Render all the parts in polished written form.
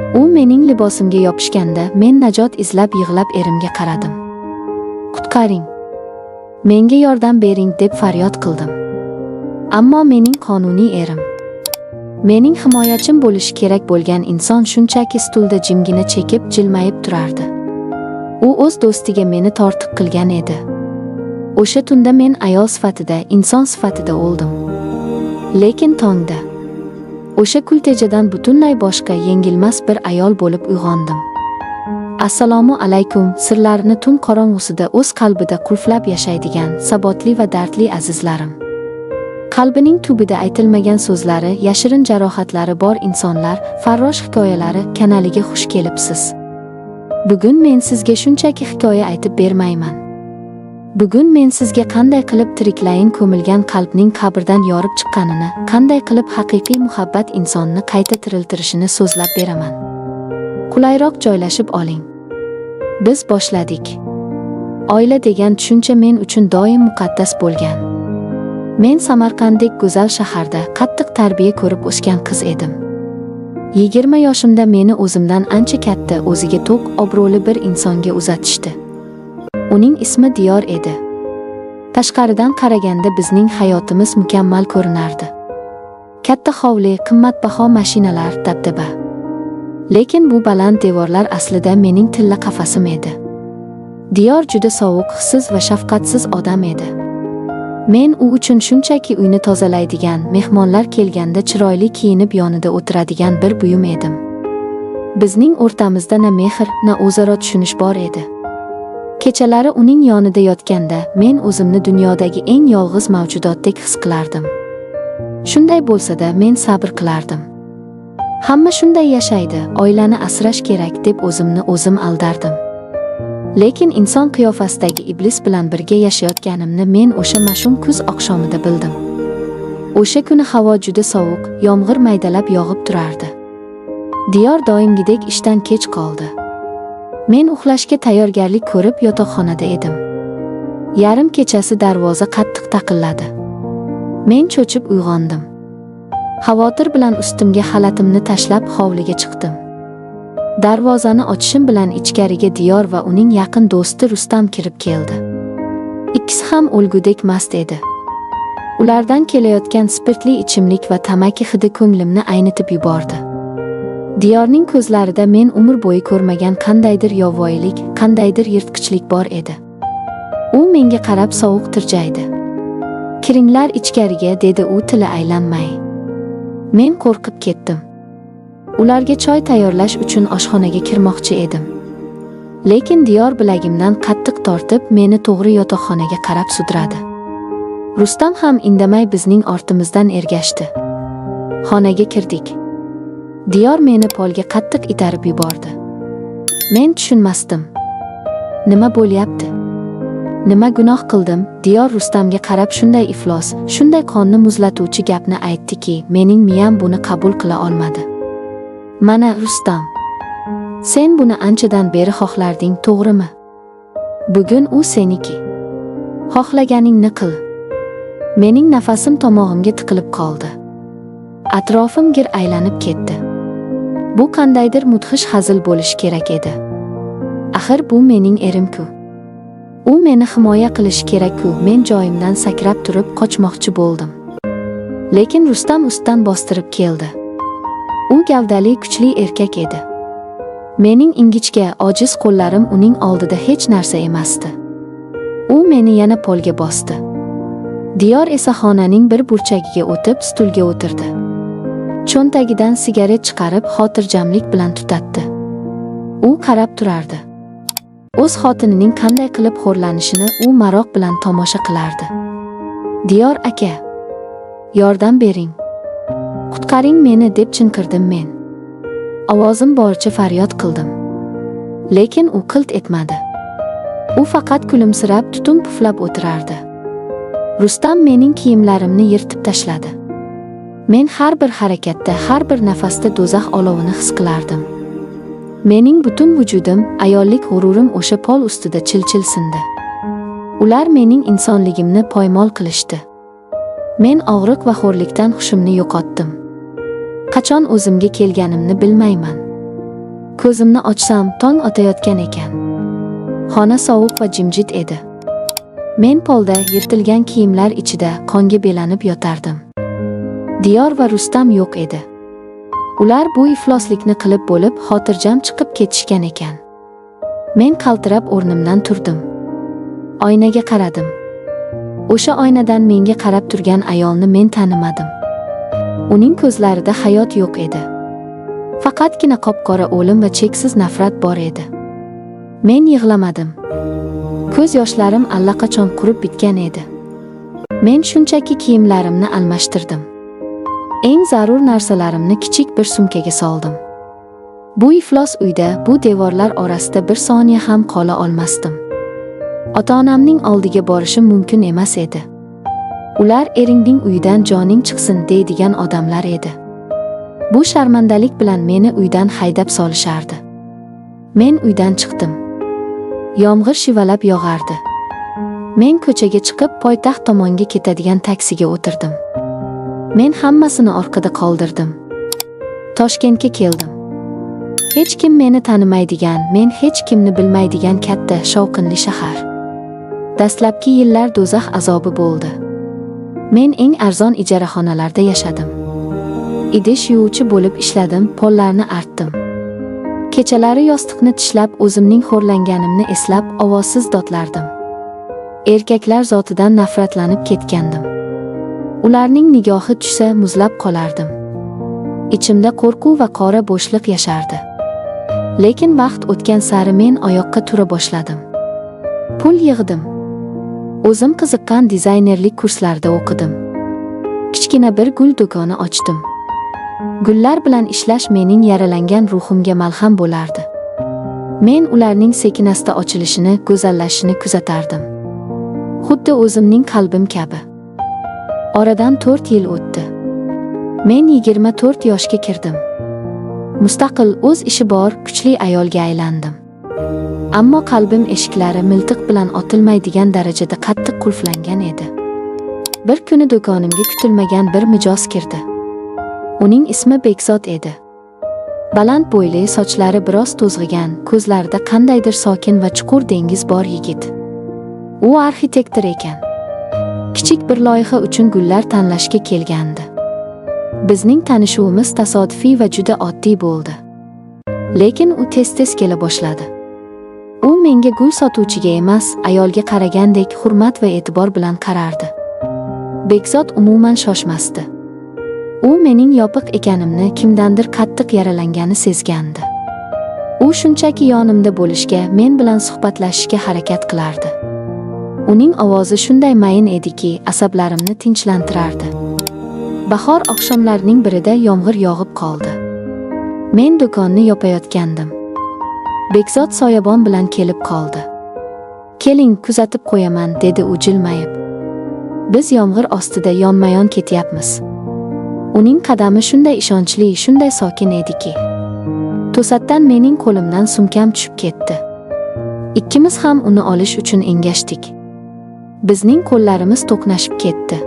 U mening libosimga yopishganda men najot izlab yig'lab erimga qaradim. Qutqaring, menga yordam bering deb faryod qildim. Ammo mening qonuniy erim, mening himoyachim bo'lishi kerak bo'lgan inson shunchaki stulda jimgina chekib jilmayib turardi. U o'z do'stiga meni tortiq qilgan edi. O'sha tunda men ayol sifatida, inson sifatida o'ldim. Lekin tongda o'sha kultejadan butunlay boshqa, yengilmas bir ayol bo'lib uyg'ondim. Assalomu alaykum, sirlarini tun qorong'usida o'z qalbida qulflab yashaydigan sabotli va dardli azizlarim. Qalbining tubida aytilmagan so'zlari, yashirin jarohatlari bor insonlar, farrosh hikoyalari kanaliga xush kelibsiz. Bugun men sizga shunchaki hikoya aytib bermayman. Bugun men sizga qanday qilib tiriklayin ko'milgan qalbning qabrdan yorib chiqqanini, qanday qilib haqiqiy muhabbat insonni qayta tiriltirishini so'zlab beraman. Qulayroq joylashib oling. Biz boshladik. Oila degan tushuncha men uchun doim muqaddas bo'lgan. Men Samarqanddek go'zal shaharda qattiq tarbiya ko'rib o'sgan qiz edim. 20 yoshimda meni o'zimdan ancha katta, o'ziga to'q, obro'li bir insonga uzatishdi. Uning ismi Diyor edi. Tashqaridan qaraganda bizning hayotimiz mukammal ko'rinardi. Katta hovli, qimmatbaho mashinalar, dabdaba. Lekin bu baland devorlar aslida mening tilla qafasim edi. Diyor juda sovuq, hissiz va shafqatsiz odam edi. Men u uchun shunchaki uyni tozalaydigan, mehmonlar kelganda chiroyli kiyinib yonida o'tiradigan bir buyum edim. Bizning o'rtamizda na mehr, na o'zaro tushunish bor edi. Kechalari uning yonida yotganda men o'zimni dunyodagi eng yolg'iz mavjudotdek his qilardim. Shunday bo'lsa-da men sabr qilardim. Hamma shunday yashaydi, oilani asrash kerak deb o'zimni o'zim aldardim. Lekin inson qiyofasidagi iblis bilan birga yashayotganimni men o'sha mash'um kuz oqshomida bildim. O'sha kuni havo juda sovuq, yomg'ir maydalab yog'ib turardi. Diyor doimgidek ishdan kech qoldi. Men uxlashga tayyorgarlik ko'rib yotoqxonada edim. Yarim kechasi darvoza qattiq taqilladi. Men cho'chib uyg'ondim. Xavotir bilan ustimga xalatimni tashlab hovliga chiqdim. Darvozani ochishim bilan ichkariga Diyor va uning yaqin do'sti Rustam kirib keldi. Ikkisi ham o'lgudek mast edi. Ulardan kelayotgan spirtli ichimlik va tamaki hidi ko'nglimni aynitib yubordi. Diyorning ko'zlarida men umr bo'yi ko'rmagan qandaydir yovvoyilik, qandaydir yirtqichlik bor edi. U menga qarab sovuq tirjaydi. "Kiringlar ichkariga", dedi u tili aylanmay. Men qo'rqib ketdim. Ularga choy tayyorlash uchun oshxonaga kirmoqchi edim. Lekin Diyor bilagimdan qattiq tortib meni to'g'ri yotoqxonaga qarab sudradi. Rustam ham indamay bizning ortimizdan ergashdi. Xonaga kirdik. Diyor meni polga qattiq itarib yubordi. Men tushunmasdim. Nima bo'lyapti? Nima gunoh qildim? Diyor Rustamga qarab shunday iflos, shunday qonni muzlatuvchi gapni aytdiki, mening miyam buni qabul qila olmadi. Mana Rustam, sen buni anchadan beri xohlarding, to'g'rimi? Bugun u seniki. Xohlaganingni qil. Mening nafasim tomog'imga tiqilib qoldi. Atrofim gir aylanib ketdi. Bu qandaydir mudhish hazil bo'lishi kerak edi. Axir bu mening erim-ku. U meni himoya qilishi kerak-ku. Men joyimdan sakrab turib qochmoqchi bo'ldim. Lekin Rustam ustdan bostirib keldi. U gavdali, kuchli erkak edi. Mening ingichka, ojiz qo'llarim uning oldida hech narsa emasdi. U meni yana polga bosdi. Diyor esa xonaning bir burchagiga o'tib stulga o'tirdi. Cho'ntagidan sigaret chiqarib xotirjamlik bilan tutatdi. U qarab turardi. O'z xotinining qanday qilib xo'rlanishini u maroq bilan tomosha qilardi. "Diyor aka, yordam bering. Qutqaring meni", deb chinqirdim men. Ovozim boricha faryod qildim. Lekin u qilt etmadi. U faqat kulimsirab tutun puflab o'tirardi. Rustam mening kiyimlarimni yirtib tashladi. Men har bir harakatda, har bir nafasda do'zax olovini his qilardim. Mening butun vujudim, ayollik g'ururim o'sha pol ustida chil-chil sindi. Ular mening insonligimni poymol qilishdi. Men og'riq va xo'rlikdan hushimni yo'qotdim. Qachon o'zimga kelganimni bilmayman. Ko'zimni ochsam, tong otayotgan ekan. Xona sovuq va jimjit edi. Men polda yirtilgan kiyimlar ichida qonga belanib yotardim. Diyor va Rustam yo'q edi. Ular bu ifloslikni qilib bo'lib, xotirjam chiqib ketishgan ekan. Men qaltirab o'rnimdan turdim. Oynaga qaradim. O'sha oynadan menga qarab turgan ayolni men tanimadim. Uning ko'zlarida hayot yo'q edi. Faqatgina qop-qora o'lim va cheksiz nafrat bor edi. Men yig'lamadim. Ko'z yoshlarim allaqachon qurib bitgan edi. Men shunchaki kiyimlarimni almashtirdim. Eng zarur narsalarimni kichik bir sumkaga soldim. Bu iflos uyda, bu devorlar orasida bir soniya ham qola olmasdim. Ota-onamning oldiga borishim mumkin emas edi. Ular eringning uyidan joning chiqsin deydigan odamlar edi. Bu sharmandalik bilan meni uydan haydab solishardi. Men uydan chiqdim. Yomg'ir shivalab yog'ardi. Men ko'chaga chiqib poytaxt tomonga ketadigan taksiga o'tirdim. Men hammasini orqada qoldirdim. Toshkentga keldim. Hech kim meni tanimaydigan, men hech kimni bilmaydigan katta, shovqinli shahar. Dastlabki yillar do'zax azobi bo'ldi. Men eng arzon ijaraxonalarda yashadim. Idish yuvuvchi bo'lib ishladim, pollarni artdim. Kechalari yostiqni tishlab, o'zimning xo'rlanganimni eslab, ovozsiz dodlardim. Erkaklar zotidan nafratlanib ketgandim. Ularning nigohi tushsa, muzlab qolardim. Ichimda qo'rquv va qora bo'shliq yashardi. Lekin vaqt o'tgan sari men oyoqqa tura boshladim. Pul yig'dim. O'zim qiziqqan dizaynerlik kurslarida o'qidim. Kichkina bir gul do'koni ochdim. Gullar bilan ishlash mening yaralangan ruhimga malham bo'lardi. Men ularning sekinasta ochilishini, go'zallashishini kuzatardim. Xuddi o'zimning qalbim kabi. Oradan 4 yil o'tdi. Men 24 yoshga kirdim. Mustaqil, o'z ishi bor, kuchli ayolga aylandim. Ammo qalbim eshiklari miltiq bilan otilmaydigan darajada qattiq qulflangan edi. Bir kuni do'konimga kutilmagan bir mijoz kirdi. Uning ismi Bekzod edi. Baland bo'yli, sochlari biroz to'zg'igan, ko'zlarida qandaydir sokin va chuqur dengiz bor yigit. U arxitektor ekan. Kichik bir loyiha uchun gullar tanlashga kelgandi. Bizning tanishuvimiz tasodifiy va juda oddiy bo'ldi. Lekin u tez-tez kela boshladi. U menga gul sotuvchiga emas, ayolga qaragandek hurmat va e'tibor bilan qarardi. Bekzod umuman shoshmasdi. U mening yopiq ekanimni, kimdandir qattiq yaralangani sezgandi. U shunchaki yonimda bo'lishga, men bilan suhbatlashishga harakat qilardi. Uning ovozi shunday mayin ediki, asablarimni tinchlantirardi. Bahor oqshomlarining birida yomg'ir yog'ib qoldi. Men do'konni yopayotgandim. Bekzod soyabon bilan kelib qoldi. "Keling, kuzatib qo'yaman", dedi u jilmayib. Biz yomg'ir ostida yonma-yon ketyapmiz. Uning qadami shunday ishonchli, shunday sokin ediki. To'satdan mening qo'limdan sumkam tushib ketdi. Ikkimiz ham uni olish uchun engashdik. Bizning qo'llarimiz to'qnashib ketdi.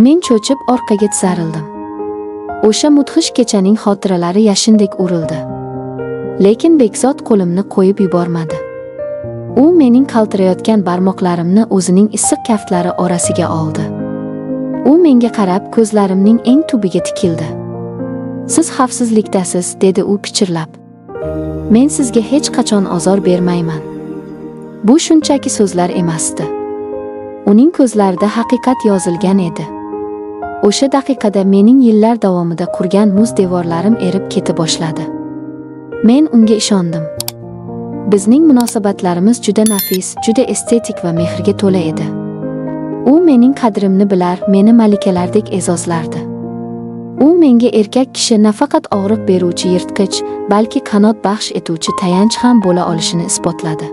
Men cho'chib orqaga tisarildim. O'sha mudhish kechaning xotiralari yashindek urildi. Lekin Bekzod qo'limni qo'yib yubormadi. U mening qaltirayotgan barmoqlarimni o'zining issiq kaftlari orasiga oldi. U menga qarab, ko'zlarimning eng tubiga tikildi. "Siz xavfsizlikdasiz", dedi u pichirlab. "Men sizga hech qachon ozor bermayman." Bu shunchaki so'zlar emasdi. Uning ko'zlarida haqiqat yozilgan edi. O'sha daqiqada mening yillar davomida qurgan muz devorlarim erib keta boshladi. Men unga ishondim. Bizning munosabatlarimiz juda nafis, juda estetik va mehrga to'la edi. U mening qadrimni bilar, meni malikalardek e'zozlardi. U menga erkak kishi nafaqat og'riq beruvchi yirtqich, balki qanot baxsh etuvchi tayanch ham bo'la olishini isbotladi.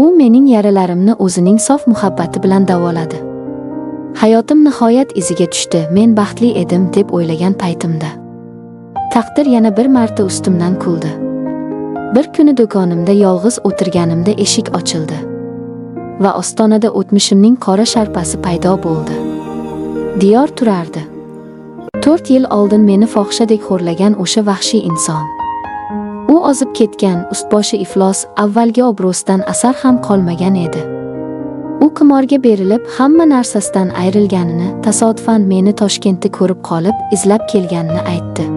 U mening yaralarimni o'zining sof muhabbati bilan davoladi. Hayotim nihoyat iziga tushdi, men baxtli edim deb o'ylagan paytimda taqdir yana bir marta ustimdan kuldi. Bir kuni do'konimda yolg'iz o'tirganimda eshik ochildi va ostonada o'tmishimning qora sharpasi paydo bo'ldi. Diyor turardi. 4 yil oldin meni fohishadek xo'rlagan o'sha vahshiy inson. U ozib ketgan, ust-boshi iflos, avvalgi obro'sidan asar ham qolmagan edi. U qimorga berilib, hamma narsasidan ayrilganini, tasodifan meni Toshkentda ko'rib qolib, izlab kelganini aytdi.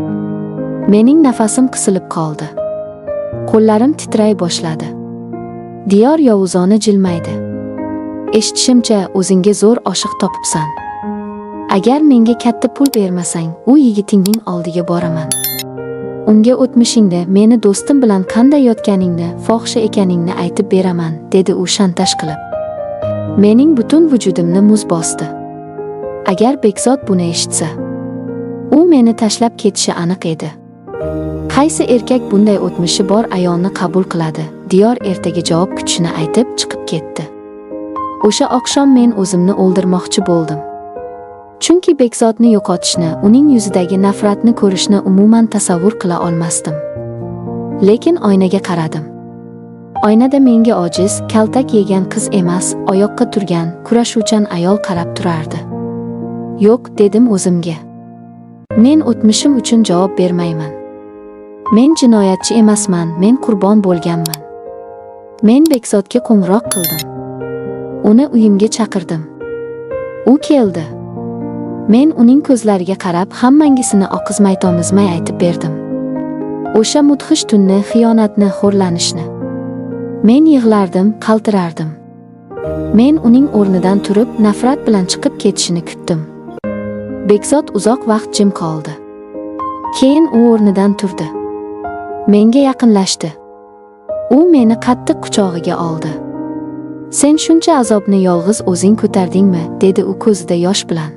Mening nafasim qisilib qoldi. Qo'llarim titray boshladi. Diyor yovuzona jilmaydi. Eshitishimcha, o'zingga zo'r oshiq topibsan. Agar menga katta pul bermasang, u yigitingning oldiga boraman. Unga o'tmishingda meni do'stim bilan qanday yotganingni, fohisha ekaningni aytib beraman, dedi u shantaj qilib. Mening butun vujudimni muz bosdi. Agar Bekzod buni eshitsa, u meni tashlab ketishi aniq edi. Qaysi erkak bunday o'tmishi bor ayolni qabul qiladi? Diyor ertaga javob kutishini aytib chiqib ketdi. O'sha oqshom men o'zimni o'ldirmoqchi bo'ldim. Chunki Bekzodni yo'qotishni, uning yuzidagi nafratni ko'rishni umuman tasavvur qila olmasdim. Lekin oynaga qaradim. Oynada menga ojiz, kaltak yegan qiz emas, oyoqqa turgan, kurashuvchan ayol qarab turardi. Yo'q, dedim o'zimga. Men o'tmishim uchun javob bermayman. Men jinoyatchi emasman, men qurbon bo'lganman. Men Bekzodga qo'ng'iroq qildim. Uni uyimga chaqirdim. U keldi. Men uning ko'zlariga qarab hammangisini oqizmay-tomizmay aytib berdim. O'sha mudhish tunni, xiyonatni, xo'rlanishni. Men yig'lardim, qaltirardim. Men uning o'rnidan turib, nafrat bilan chiqib ketishini kutdim. Bekzod uzoq vaqt jim qoldi. Keyin u o'rnidan turdi. Menga yaqinlashdi. U meni qattiq quchog'iga oldi. Sen shuncha azobni yolg'iz o'zing ko'tardingmi? Dedi u ko'zida yosh bilan.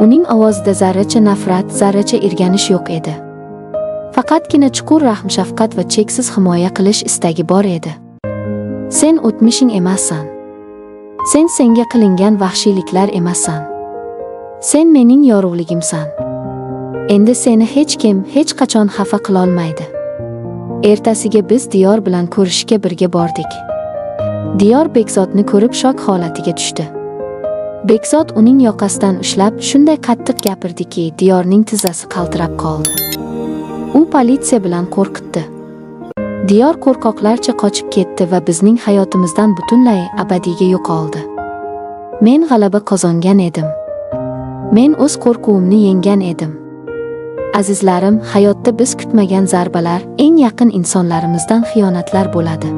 Uning ovozida zarracha nafrat, zarracha irganish yo'q edi. Faqatgina chuqur rahm-shafqat va cheksiz himoya qilish istagi bor edi. Sen o'tmishing emassan. Sen senga qilingan vahshiyliklar emassan. Sen mening yorug'ligimsan. Endi seni hech kim, hech qachon xafa qila olmaydi. Ertasiga biz Diyor bilan ko'rishga birga bordik. Diyor Bekzodni ko'rib shok holatiga tushdi. Bekzod uning yoqasidan ushlab shunday qattiq gapirdiki, Diyorning tizzasi qaltirab qoldi. U politsiya bilan qo'rqitdi. Diyor qo'rqoqlarcha qochib ketdi va bizning hayotimizdan butunlay abadiyga yo'qoldi. Men g'alaba qozongan edim. Men o'z qo'rquvimni yenggan edim. Azizlarim, hayotda biz kutmagan zarbalar, eng yaqin insonlarimizdan xiyonatlar bo'ladi.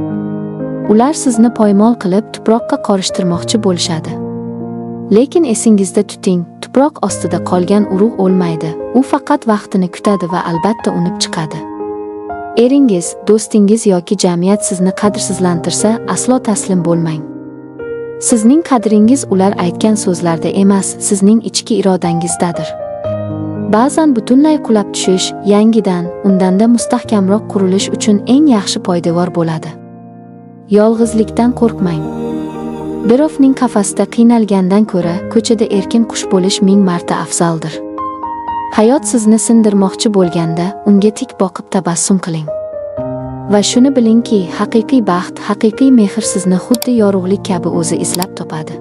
Ular sizni poymol qilib, tuproqqa qorishtirmoqchi bo'lishadi. Lekin esingizda tuting, tuproq ostida qolgan urug' o'lmaydi. U faqat vaqtini kutadi va albatta unib chiqadi. Eringiz, do'stingiz yoki jamiyat sizni qadrsizlantirsa, aslo taslim bo'lmang. Sizning qadringiz ular aytgan so'zlarda emas, sizning ichki irodangizdadir. Ba'zan butunlay qulab tushish, yangidan, undanda mustahkamroq qurilish uchun eng yaxshi poydevor bo'ladi. Yolg'izlikdan qo'rqmang. Birovning qafasida qiynalgandan ko'ra, ko'chada erkin qush bo'lish 1000 marta afzaldir. Hayot sizni sindirmoqchi bo'lganda, unga tik boqib tabassum qiling. Va shuni bilingki, haqiqiy baxt, haqiqiy mehr sizni xuddi yorug'lik kabi o'zi izlab topadi.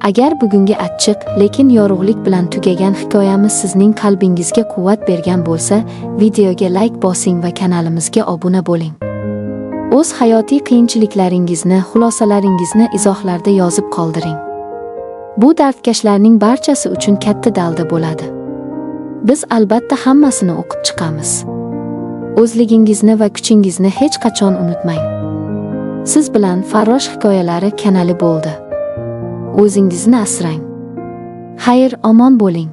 Agar bugungi achchiq, lekin yorug'lik bilan tugagan hikoyamiz sizning qalbingizga quvvat bergan bo'lsa, videoga like bosing va kanalimizga obuna bo'ling. O'z hayotiy qiyinchiliklaringizni, xulosalaringizni izohlarda yozib qoldiring. Bu dardkashlarning barchasi uchun katta dalda bo'ladi. Biz albatta hammasini o'qib chiqamiz. O'zligingizni va kuchingizni hech qachon unutmang. Siz bilan Farrosh hikoyalari kanali bo'ldi. O'zingizni asrang. Xayr, omon bo'ling.